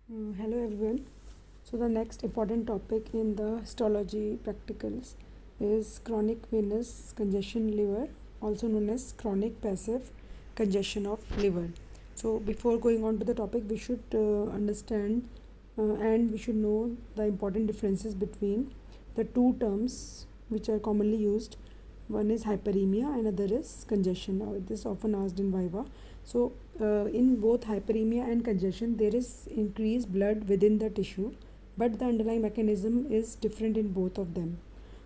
Hello everyone. So the next important topic in the histology practicals is chronic venous congestion liver, also known as chronic passive congestion of liver. So before going on to the topic, we should understand and we should know the important differences between the two terms which are commonly used. One is hyperemia and other is congestion. Now this is often asked in viva. So in both hyperemia and congestion, there is increased blood within the tissue, but the underlying mechanism is different in both of them.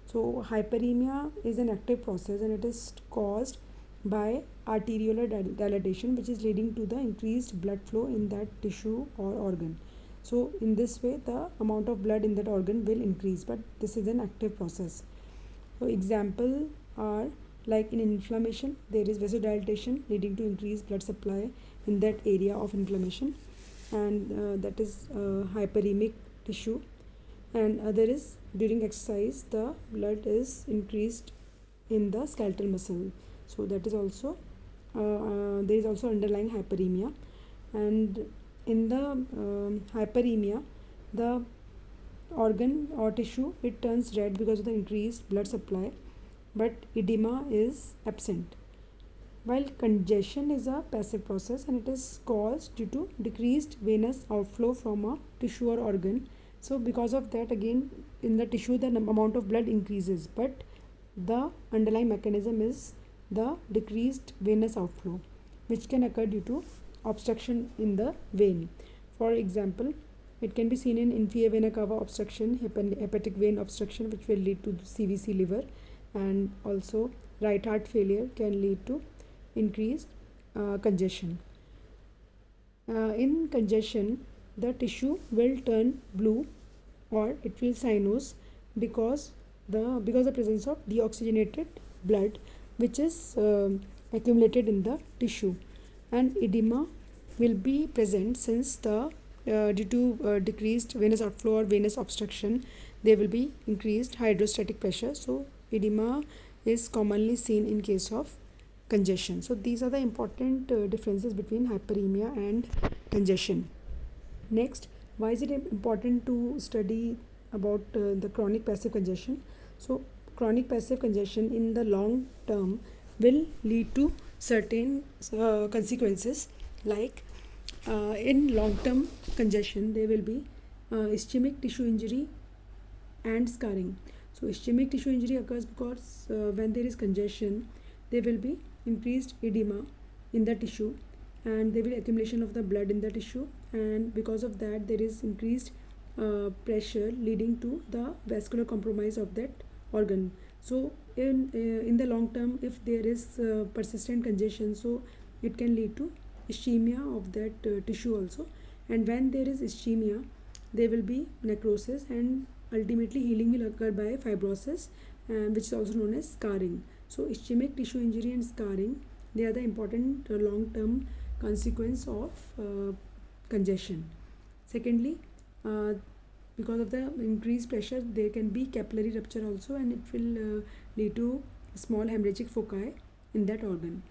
So hyperemia is an active process and it is caused by arteriolar dilatation, which is leading to the increased blood flow in that tissue or organ. So in this way, the amount of blood in that organ will increase, but this is an active process. So example are like in inflammation, there is vasodilatation leading to increased blood supply in that area of inflammation, and that is hyperemic tissue. And other is during exercise, the blood is increased in the skeletal muscle. So that is also there is also underlying hyperemia, and in the hyperemia, the organ or tissue, it turns red because of the increased blood supply, but edema is absent. While congestion is a passive process and it is caused due to decreased venous outflow from a tissue or organ. So because of that, again in the tissue the amount of blood increases, but the underlying mechanism is the decreased venous outflow, which can occur due to obstruction in the vein. For example, it can be seen in inferior vena cava obstruction, hepatic vein obstruction, which will lead to CVC liver, and also right heart failure can lead to increased congestion. In congestion, the tissue will turn blue or it will cyanose because the presence of deoxygenated blood which is accumulated in the tissue, and edema will be present since the due to decreased venous outflow or venous obstruction, there will be increased hydrostatic pressure. So edema is commonly seen in case of congestion. So these are the important differences between hyperemia and congestion. Next, why is it important to study about the chronic passive congestion? So chronic passive congestion in the long term will lead to certain consequences, like in long term congestion there will be ischemic tissue injury and scarring. So ischemic tissue injury occurs because when there is congestion, there will be increased edema in the tissue and there will be accumulation of the blood in the tissue, and because of that there is increased pressure leading to the vascular compromise of that organ. So in the long term, if there is persistent congestion, so it can lead to ischemia of that tissue also, and when there is ischemia there will be necrosis, and ultimately healing will occur by fibrosis, which is also known as scarring. So ischemic tissue injury and scarring, they are the important long term consequence of congestion. Secondly, because of the increased pressure there can be capillary rupture also, and it will lead to small hemorrhagic foci in that organ.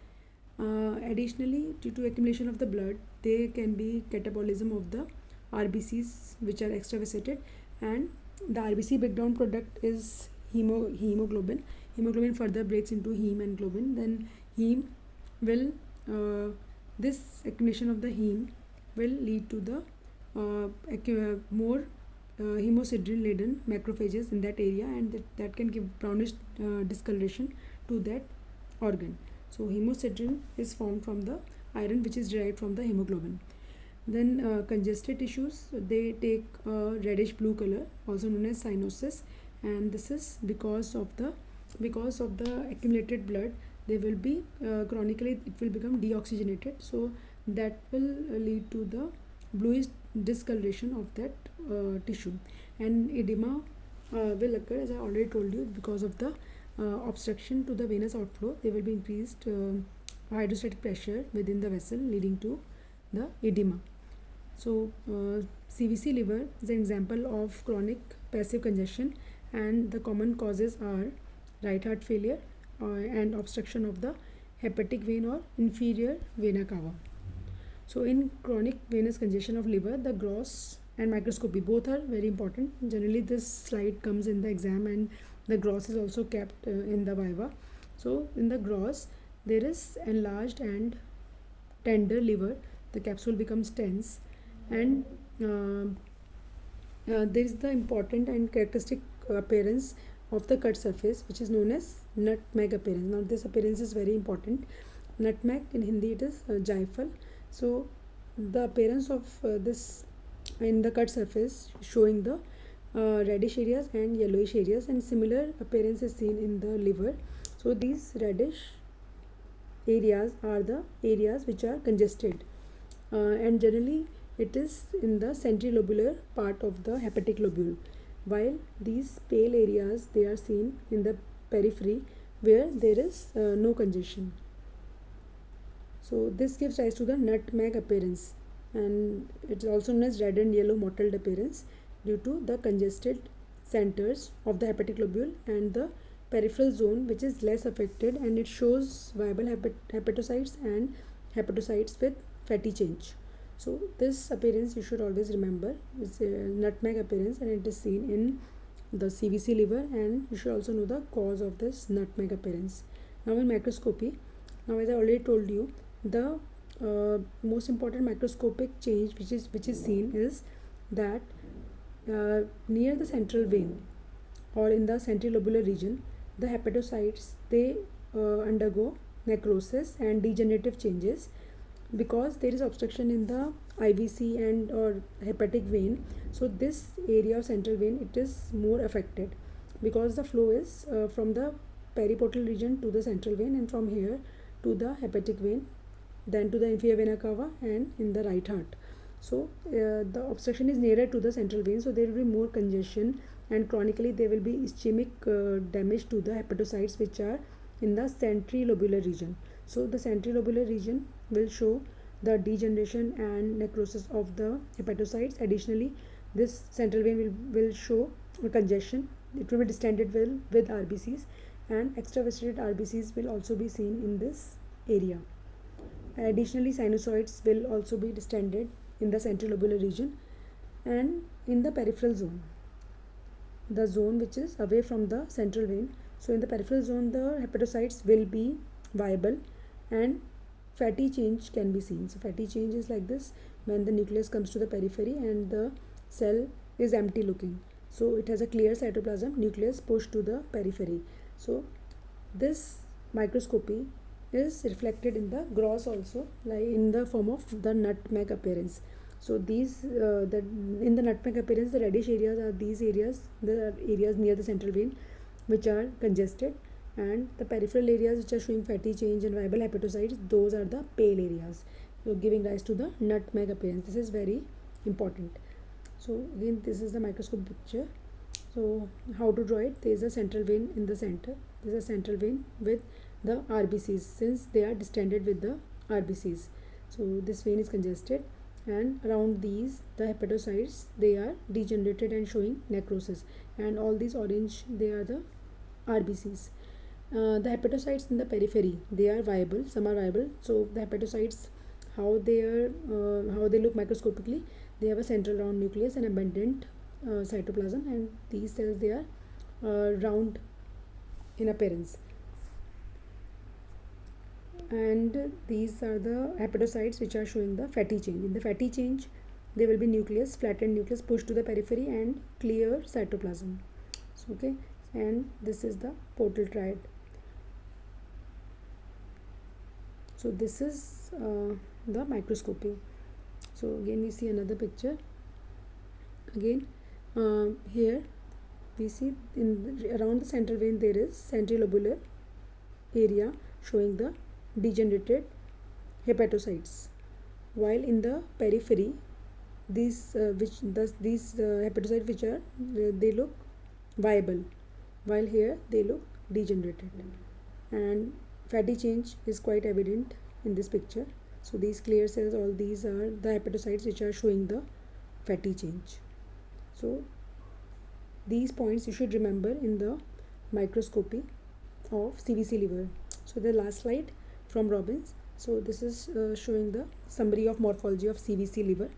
Additionally, due to accumulation of the blood, there can be catabolism of the RBCs which are extravasated, and the RBC breakdown product is hemoglobin. Hemoglobin further breaks into heme and globin. Then heme will this accumulation of the heme will lead to the more hemosiderin laden macrophages in that area, and that can give brownish discoloration to that organ. So hemosiderin is formed from the iron which is derived from the hemoglobin. Then congested tissues, they take a reddish blue color, also known as cyanosis, and this is because of the accumulated blood. They will be chronically it will become deoxygenated, so that will lead to the bluish discoloration of that tissue, and edema will occur, as I already told you, because of the obstruction to the venous outflow. There will be increased hydrostatic pressure within the vessel leading to the edema. So CVC liver is an example of chronic passive congestion, and the common causes are right heart failure and obstruction of the hepatic vein or inferior vena cava. So in chronic venous congestion of liver, the gross and microscopy both are very important. Generally this slide comes in the exam, and the gross is also kept in the viva. So in the gross there is enlarged and tender liver, the capsule becomes tense, and there is the important and characteristic appearance of the cut surface, which is known as nutmeg appearance. Now this appearance is very important. Nutmeg in Hindi it is jaifal. So the appearance of this in the cut surface showing the reddish areas and yellowish areas, and similar appearance is seen in the liver. So these reddish areas are the areas which are congested, and generally it is in the centrilobular part of the hepatic lobule, while these pale areas they are seen in the periphery where there is no congestion. So this gives rise to the nutmeg appearance, and it's also known as red and yellow mottled appearance due to the congested centers of the hepatic lobule and the peripheral zone, which is less affected, and it shows viable hepatocytes and hepatocytes with fatty change. So this appearance you should always remember is a nutmeg appearance, and it is seen in the CVC liver, and you should also know the cause of this nutmeg appearance. Now in microscopy, now as I already told you, the most important microscopic change which is seen is that near the central vein or in the centrilobular region, the hepatocytes they undergo necrosis and degenerative changes because there is obstruction in the IVC and or hepatic vein. So this area of central vein it is more affected because the flow is from the periportal region to the central vein, and from here to the hepatic vein, then to the inferior vena cava and in the right heart. So the obstruction is nearer to the central vein, so there will be more congestion, and chronically there will be ischemic damage to the hepatocytes which are in the centrilobular region. So the centrilobular region will show the degeneration and necrosis of the hepatocytes. Additionally, this central vein will show congestion. It will be distended with RBCs, and extravasculated RBCs will also be seen in this area. Additionally, sinusoids will also be distended in the centrilobular region and in the peripheral zone, the zone which is away from the central vein. So in the peripheral zone, the hepatocytes will be viable and fatty change can be seen. So fatty change is like this when the nucleus comes to the periphery and the cell is empty looking. So it has a clear cytoplasm, nucleus pushed to the periphery. So this microscopy is reflected in the gross also, like in the form of the nutmeg appearance. So these in the nutmeg appearance, the reddish areas are these areas, the areas near the central vein which are congested, and the peripheral areas which are showing fatty change and viable hepatocytes, those are the pale areas, so giving rise to the nutmeg appearance. This is very important. So again, this is the microscope picture. So how to draw it? There is a central vein in the center. There is a central vein with the RBCs, since they are distended with the RBCs. So this vein is congested, and around these the hepatocytes they are degenerated and showing necrosis, and all these orange they are the RBCs. The hepatocytes in the periphery they are viable, some are viable. So the hepatocytes, how they look microscopically, they have a central round nucleus and abundant cytoplasm, and these cells they are round in appearance, and these are the hepatocytes which are showing the fatty change. In the fatty change there will be nucleus, flattened nucleus pushed to the periphery and clear cytoplasm. So, okay, and this is the portal triad. So this is the microscopy. So again we see another picture. Again here we see around the central vein there is centrilobular area showing the degenerated hepatocytes, while in the periphery these hepatocytes which are they look viable, while here they look degenerated, and fatty change is quite evident in this picture. So these clear cells, all these are the hepatocytes which are showing the fatty change. So these points you should remember in the microscopy of CVC liver. So the last slide from Robbins. So this is showing the summary of morphology of CVC liver.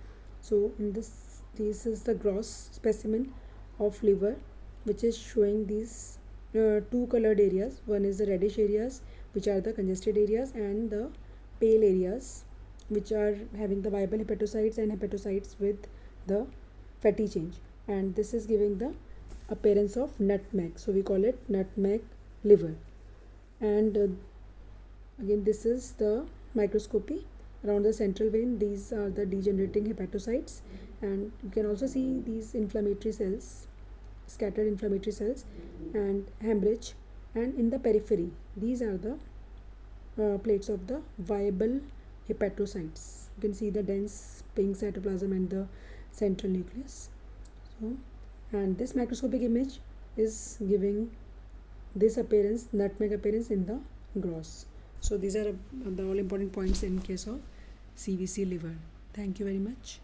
So in this is the gross specimen of liver, which is showing these two colored areas. One is the reddish areas, which are the congested areas, and the pale areas, which are having the viable hepatocytes and hepatocytes with the fatty change. And this is giving the appearance of nutmeg, so we call it nutmeg liver. And again, this is the microscopy around the central vein. These are the degenerating hepatocytes, and you can also see these inflammatory cells, scattered inflammatory cells, and hemorrhage. And in the periphery, these are the plates of the viable hepatocytes. You can see the dense pink cytoplasm and the central nucleus. So, and this microscopic image is giving this appearance, nutmeg appearance in the gross. So these are the all important points in case of CVC liver. Thank you very much.